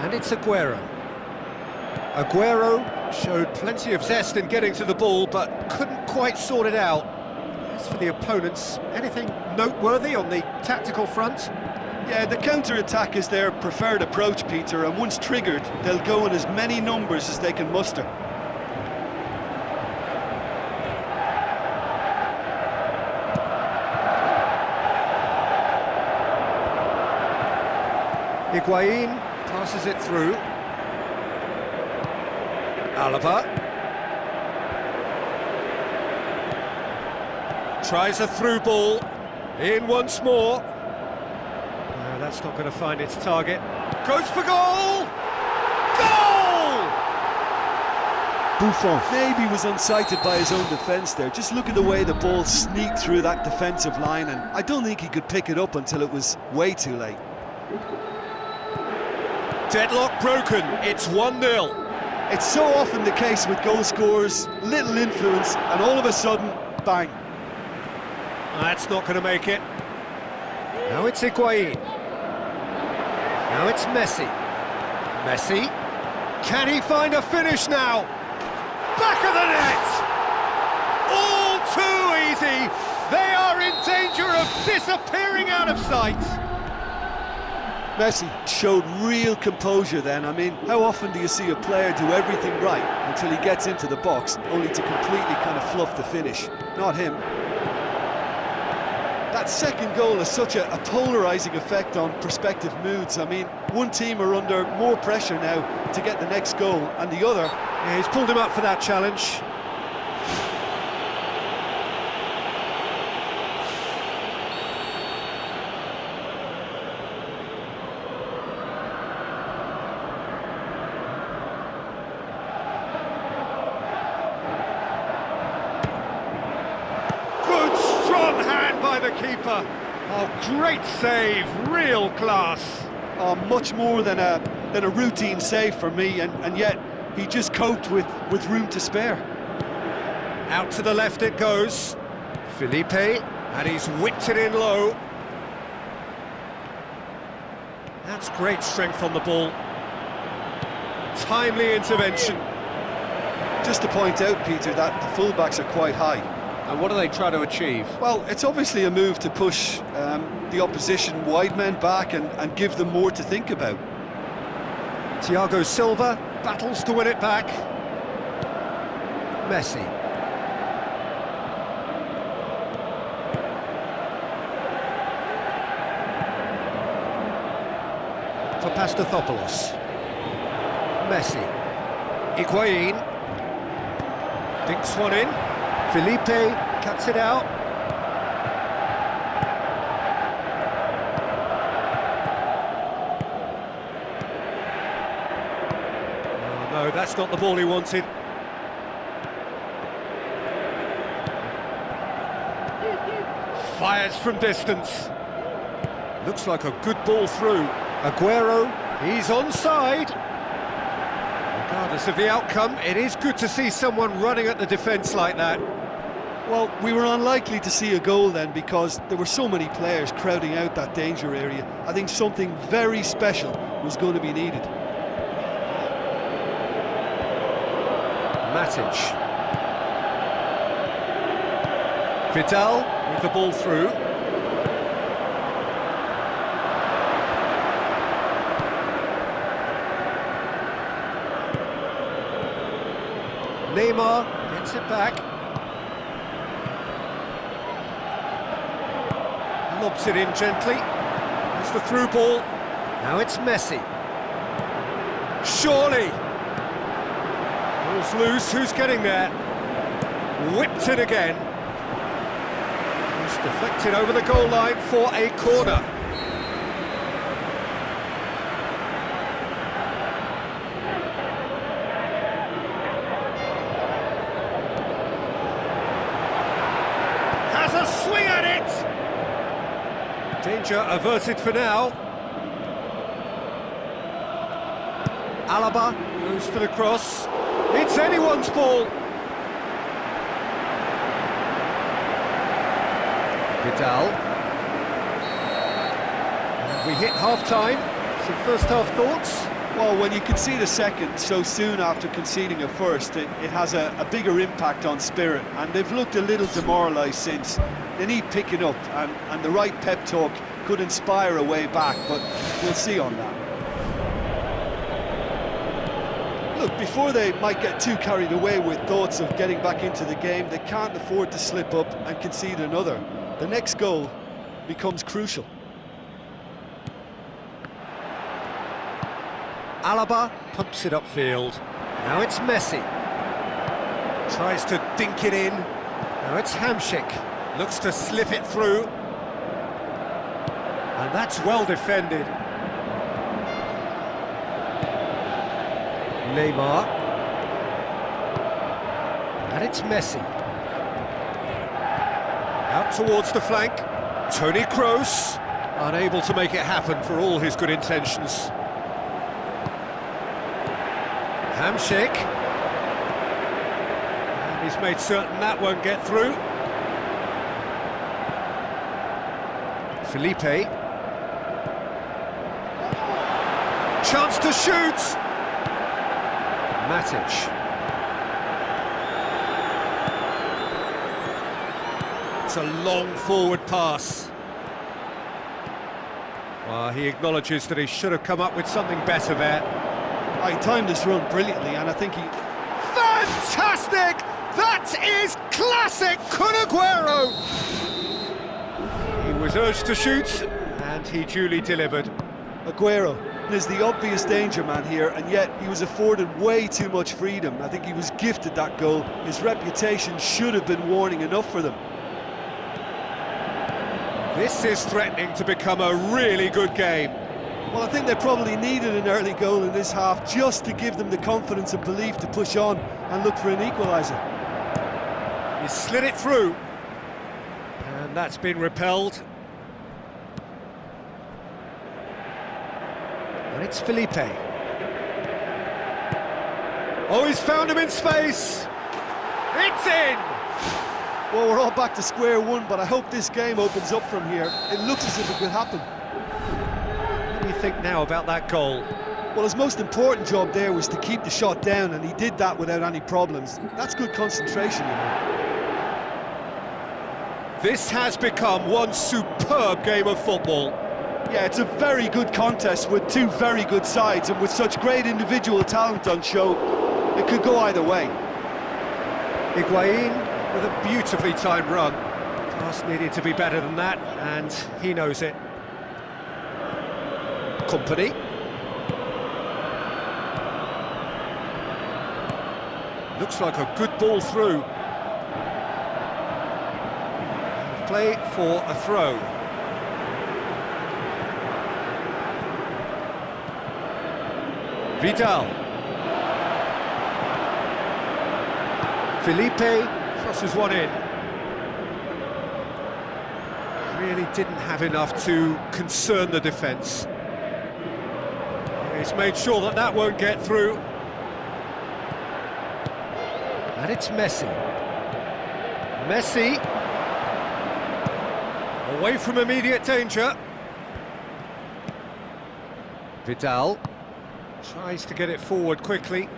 And it's Aguero. Aguero showed plenty of zest in getting to the ball, but couldn't quite sort it out. As for the opponents, anything noteworthy on the tactical front? Yeah, the counter-attack is their preferred approach, Peter, and once triggered, they'll go in as many numbers as they can muster. Higuain passes it through. Alaba tries a through ball, in once more. No, that's not going to find its target. Goes for goal! Goal! Buffon maybe was unsighted by his own defence there. Just look at the way the ball sneaked through that defensive line, and I don't think he could pick it up until it was way too late. Deadlock broken, it's 1-0. It's so often the case with goal scorers, little influence, and all of a sudden, bang. That's not going to make it. Now it's Higuain. Now it's Messi. Messi. Can he find a finish now? Back of the net! All too easy! They are in danger of disappearing out of sight! Messi showed real composure then. I mean, how often do you see a player do everything right until he gets into the box, only to completely kind of fluff the finish? Not him. That second goal has such a polarising effect on prospective moods. I mean, one team are under more pressure now to get the next goal, and the other... Yeah, he's pulled him up for that challenge. By the keeper. Oh, great save, real class. Oh, much more than a routine save for me, and yet he just coped with room to spare. Out to the left it goes. Felipe, and he's whipped it in low. That's great strength on the ball. Timely intervention. Just to point out, Peter, that the fullbacks are quite high. And what do they try to achieve? Well, it's obviously a move to push the opposition wide men back and give them more to think about. Thiago Silva battles to win it back. Messi. For Pastathopoulos. Messi. Higuain. Dinks one in. Felipe cuts it out. Oh, no, that's not the ball he wanted. Fires from distance. Looks like a good ball through. Aguero, he's onside. Regardless of the outcome, it is good to see someone running at the defence like that. Well, we were unlikely to see a goal then because there were so many players crowding out that danger area. I think something very special was going to be needed. Matic. Vidal with the ball through. Neymar gets it back. Lobs it in gently. There's the through ball. Now it's Messi. Surely. Ball's loose. Who's getting there? Whipped it again. It's deflected over the goal line for a corner. Has a swing at it. Danger averted for now. Alaba goes for the cross. It's anyone's ball. Vidal. And we hit half-time. Some first-half thoughts. Well, when you concede a second so soon after conceding a first, it has a bigger impact on spirit, and they've looked a little demoralised since. They need picking up, and the right pep talk could inspire a way back, but we'll see on that. Look, before they might get too carried away with thoughts of getting back into the game, they can't afford to slip up and concede another. The next goal becomes crucial. Alaba pumps it upfield. Now it's Messi. Tries to dink it in. Now it's Hamšík. Looks to slip it through. And that's well defended. Neymar. And it's Messi. Out towards the flank. Toni Kroos. Unable to make it happen for all his good intentions. Hamšík. And he's made certain that won't get through. Felipe. Chance to shoot! Matic. It's a long forward pass. Well, he acknowledges that he should have come up with something better there. He timed this run brilliantly, and I think he... Fantastic! That is classic Kun Aguero! He was urged to shoot, and he duly delivered. Aguero is the obvious danger man here, and yet he was afforded way too much freedom. I think he was gifted that goal. His reputation should have been warning enough for them. This is threatening to become a really good game. Well, I think they probably needed an early goal in this half just to give them the confidence and belief to push on and look for an equaliser. He slid it through, and that's been repelled. And it's Felipe. Oh, he's found him in space! It's in! Well, we're all back to square one, but I hope this game opens up from here. It looks as if it could happen. What do you think now about that goal? Well, his most important job there was to keep the shot down, and he did that without any problems. That's good concentration, you know. This has become one superb game of football. Yeah, it's a very good contest with two very good sides, and with such great individual talent on show, it could go either way. Higuaín with a beautifully timed run. Pass needed to be better than that, and he knows it. Kompany. Looks like a good ball through. Play for a throw. Vidal. Felipe crosses one in. Really didn't have enough to concern the defence. He's made sure that that won't get through. And it's Messi. Messi. Away from immediate danger. Vidal tries to get it forward quickly.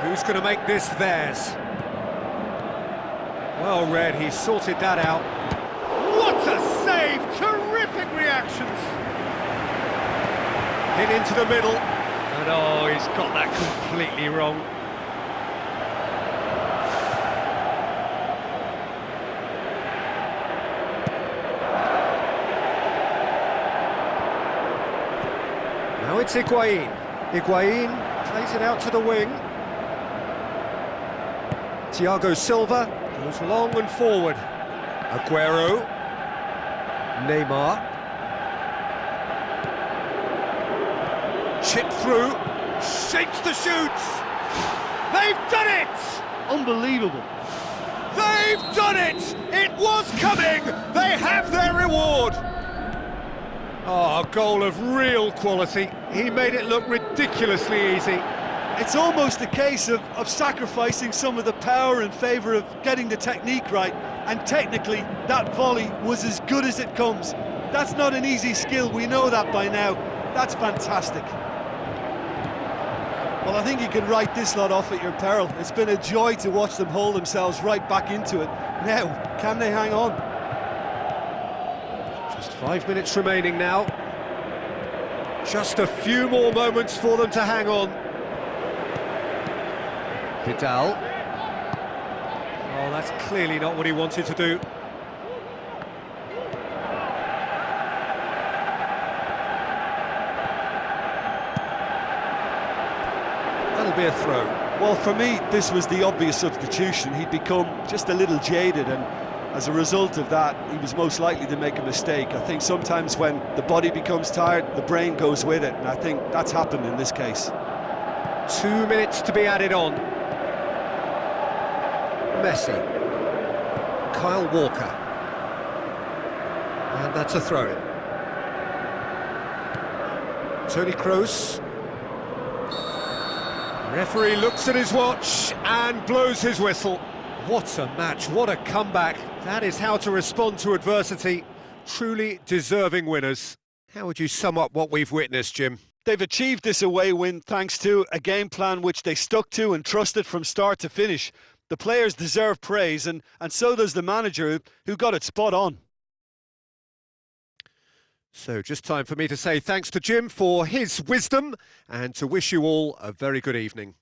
Who's going to make this theirs? Well read, he sorted that out. What a save! Terrific reactions! Hit into the middle. And oh, he's got that completely wrong. Now it's Higuaín. Higuaín plays it out to the wing. Thiago Silva goes long and forward. Aguero. Neymar. Chip through. Shapes the shoots. They've done it! Unbelievable. They've done it! It was coming! They have their reward! Oh, a goal of real quality. He made it look ridiculously easy. It's almost a case of sacrificing some of the power in favour of getting the technique right, and technically that volley was as good as it comes. That's not an easy skill, we know that by now. That's fantastic. Well, I think you can write this lot off at your peril. It's been a joy to watch them hold themselves right back into it. Now, can they hang on? Just 5 minutes remaining now. Just a few more moments for them to hang on. Vidal. Oh, that's clearly not what he wanted to do. That'll be a throw. Well, for me, this was the obvious substitution. He'd become just a little jaded, and as a result of that, he was most likely to make a mistake. I think sometimes when the body becomes tired, the brain goes with it, and I think that's happened in this case. 2 minutes to be added on. Messi. Kyle Walker. And that's a throw-in. Toni Kroos. Referee looks at his watch and blows his whistle. What a match, what a comeback. That is how to respond to adversity. Truly deserving winners. How would you sum up what we've witnessed, Jim? They've achieved this away win thanks to a game plan which they stuck to and trusted from start to finish. The players deserve praise, and so does the manager, who got it spot on. So just time for me to say thanks to Jim for his wisdom and to wish you all a very good evening.